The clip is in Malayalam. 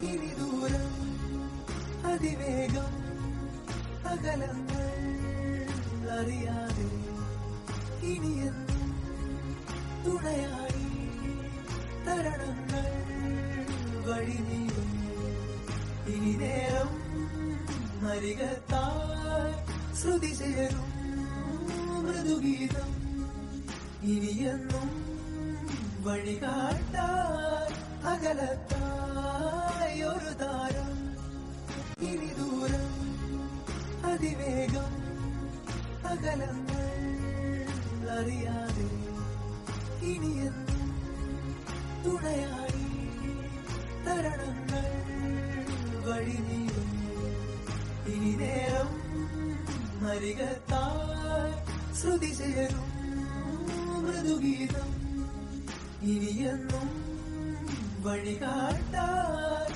ഇനി ദൂരം അതിവേഗം അകലങ്ങൾ അറിയാതെ ഇനിയെന്നും തുണയായി തരണങ്ങൾ വഴി നീളും ഇനി നേരം അരികത്തായി ശ്രുതി ചേരും മൃദുഗീതം ഇനിയെന്നും വഴികാട്ടാൻ അകലത്തായി ഒരു താരം ഇനി ദൂരം അതിവേഗം അകലങ്ങൾ അറിയാതെ ഇനിയെന്നും തുണയായി തരണങ്ങൾ വഴി നീളും ഇനി നേരം അരികത്തായി ശ്രുതി ചേരും മൃദുഗീതം ഇനിയെന്നും വഴികാട്ടാൻ